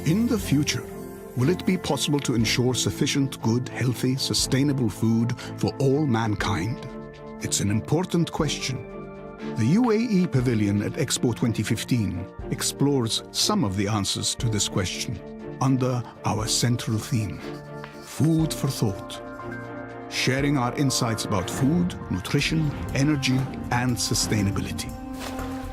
In the future, will it be possible to ensure sufficient, good, healthy, sustainable food for all mankind? It's an important question. The UAE Pavilion at Expo 2015 explores some of the answers to this question under our central theme, Food for Thought, sharing our insights about food, nutrition, energy, and sustainability.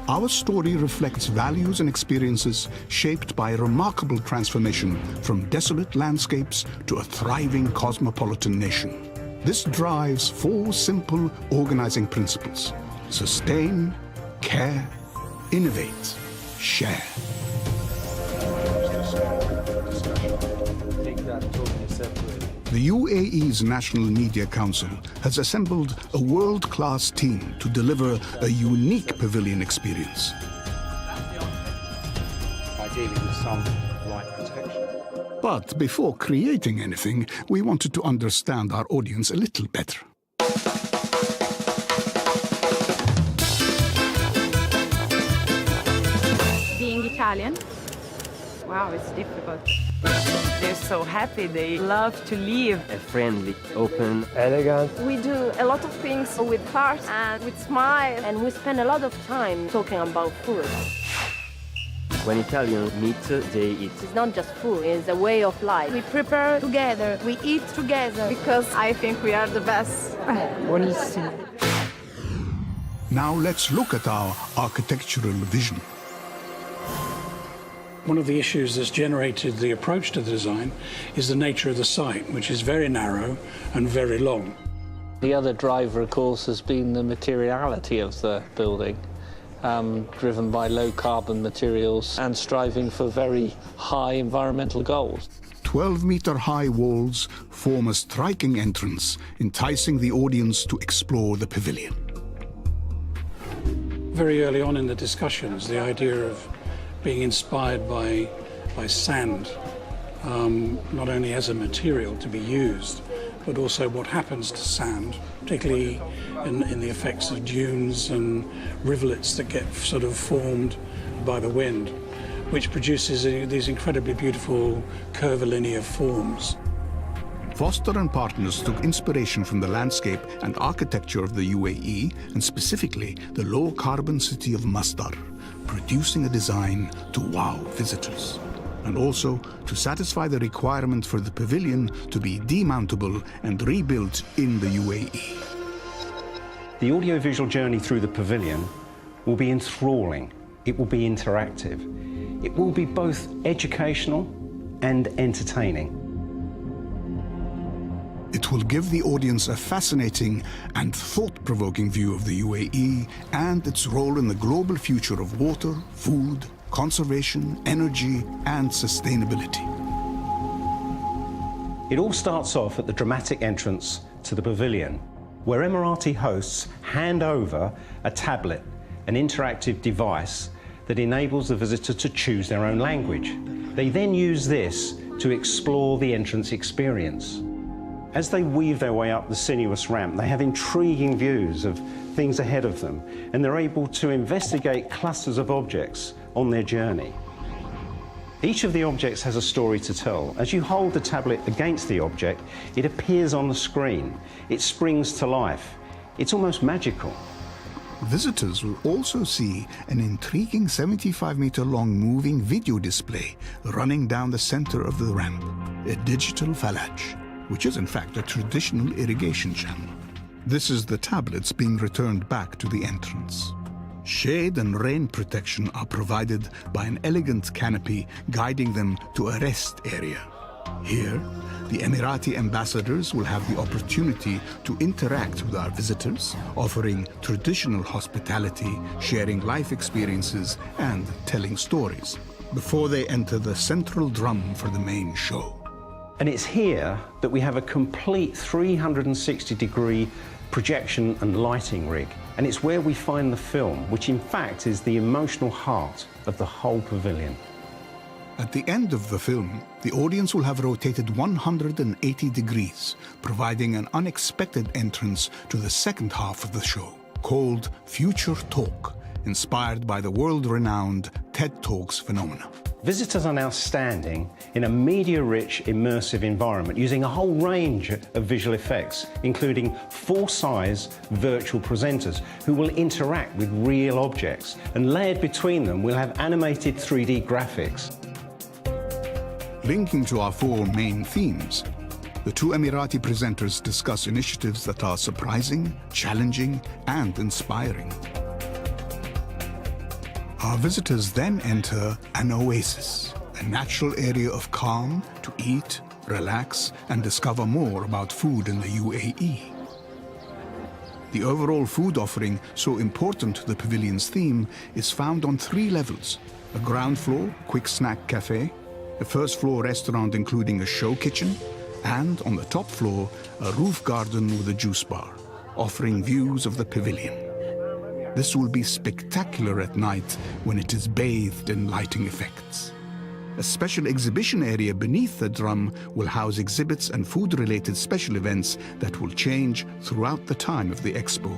Our story reflects values and experiences shaped by a remarkable transformation from desolate landscapes to a thriving cosmopolitan nation. This drives 4 simple organizing principles: sustain, care, innovate, share. The UAE's National Media Council has assembled a world-class team to deliver a unique pavilion experience. Ideally with some light protection. But before creating anything, we wanted to understand our audience a little better. Being Italian, wow, it's difficult. They're so happy, they love to live. Friendly, open, Elegant. We do a lot of things with heart and with smile, and we spend a lot of time talking about food. when Italians meet, they eat. It's not just food, it's a way of life. We prepare together, we eat together, because I think we are the best. Buonissimo. Now let's look at our architectural vision. One of the issues that's generated the approach to the design is the nature of the site, which is very narrow and very long. The other driver, of course, has been the materiality of the building, driven by low-carbon materials and striving for very high environmental goals. 12-meter-high walls form a striking entrance, enticing the audience to explore the pavilion. Very early on in the discussions, the idea of being inspired by sand, not only as a material to be used, but also what happens to sand, particularly in the effects of dunes and rivulets that get sort of formed by the wind, which produces these incredibly beautiful curvilinear forms. Foster and partners took inspiration from the landscape and architecture of the UAE, and specifically the low-carbon city of Masdar, producing a design to wow visitors, and also to satisfy the requirement for the pavilion to be demountable and rebuilt in the UAE. The audiovisual journey through the pavilion will be enthralling. It will be interactive. It will be both educational and entertaining. It will give the audience a fascinating and thought-provoking view of the UAE and its role in the global future of water, food, conservation, energy, and sustainability. It all starts off at the dramatic entrance to the pavilion, where Emirati hosts hand over a tablet, an interactive device that enables the visitor to choose their own language. They then use this to explore the entrance experience. As they weave their way up the sinuous ramp, they have intriguing views of things ahead of them, and they're able to investigate clusters of objects on their journey. Each of the objects has a story to tell. As you hold the tablet against the object, it appears on the screen. It springs to life. It's almost magical. Visitors will also see an intriguing 75-meter-long moving video display running down the center of the ramp, a digital falaj, which is in fact a traditional irrigation channel. This is the tablets being returned back to the entrance. Shade and rain protection are provided by an elegant canopy guiding them to a rest area. Here, the Emirati ambassadors will have the opportunity to interact with our visitors, offering traditional hospitality, sharing life experiences, and telling stories, before they enter the central drum for the main show. And it's here that we have a complete 360-degree projection and lighting rig. And it's where we find the film, which in fact is the emotional heart of the whole pavilion. At the end of the film, the audience will have rotated 180 degrees, providing an unexpected entrance to the second half of the show, called Future Talk, inspired by the world-renowned TED Talks phenomena. Visitors are now standing in a media-rich, immersive environment using a whole range of visual effects, including full-size virtual presenters who will interact with real objects, and layered between them we'll have animated 3D graphics. Linking to our four main themes, the two Emirati presenters discuss initiatives that are surprising, challenging, and inspiring. Our visitors then enter an oasis, a natural area of calm to eat, relax, and discover more about food in the UAE. The overall food offering, so important to the pavilion's theme, is found on 3 levels: a ground floor quick snack cafe, a first floor restaurant including a show kitchen, and on the top floor, a roof garden with a juice bar, offering views of the pavilion. This will be spectacular at night when it is bathed in lighting effects. A special exhibition area beneath the drum will house exhibits and food-related special events that will change throughout the time of the expo.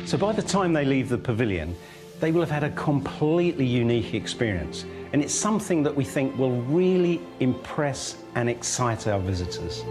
So by the time they leave the pavilion, they will have had a completely unique experience, and it's something that we think will really impress and excite our visitors.